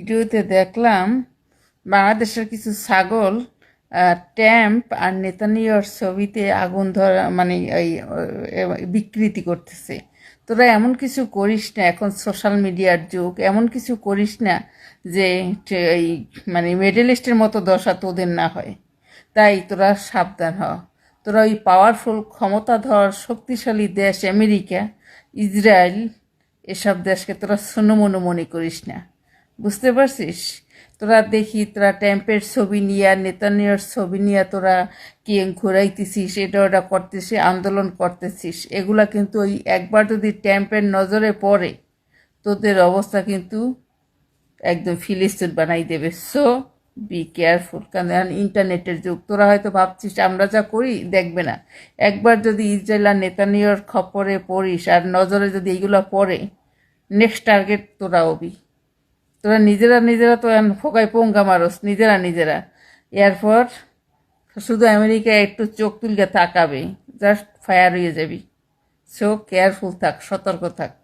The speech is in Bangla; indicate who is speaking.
Speaker 1: ভিডিওতে দেখলাম বাংলাদেশের কিছু ছাগল ট্যাম্প আর নেতানিয়ার ছবিতে আগুন ধরা মানে এই বিকৃতি করতেছে। তোরা এমন কিছু করিস না, এখন সোশ্যাল মিডিয়ার যুগ, এমন কিছু করিস না যে এই মানে মেডেলিস্টের মতো দশা তোদের না হয়। তাই তোরা সাবধান হ। তোরা ওই পাওয়ারফুল ক্ষমতাধর শক্তিশালী দেশ আমেরিকা, ইসরায়েল, এসব দেশকে তোরা ছোনমনো মনে করিস না, বুঝতে পারছিস? তোরা দেখি তোরা ট্যাম্পের ছবি নিয়ে নেতানিয়ার ছবি নিয়ে তোরা কি ঘুরাইতেছিস, এটা ওটা করতেছিস, আন্দোলন করতেছিস। এগুলা কিন্তু ওই একবার যদি ট্যাম্পের নজরে পড়ে তোদের অবস্থা কিন্তু একদম ফিলিস্তিন বানাই দেবে। সো বি কেয়ারফুল, কারণ এখন ইন্টারনেটের যুগ। তোরা হয়তো ভাবছিস আমরা যা করি দেখবে না, একবার যদি ইসরায়েল আর নেতানিয়ার খপ্পরে পড়িস আর নজরে যদি এইগুলো পড়ে, নেক্সট টার্গেট তোরা হবি। তোরা নিজেরা তো এখন ফোকায় পোঙ্গা মারস নিজেরা। এরপর শুধু আমেরিকা একটু চোখ তুলকে তাকাবে, জাস্ট ফায়ার হয়ে যাবি। সো কেয়ারফুল থাক, সতর্ক থাক।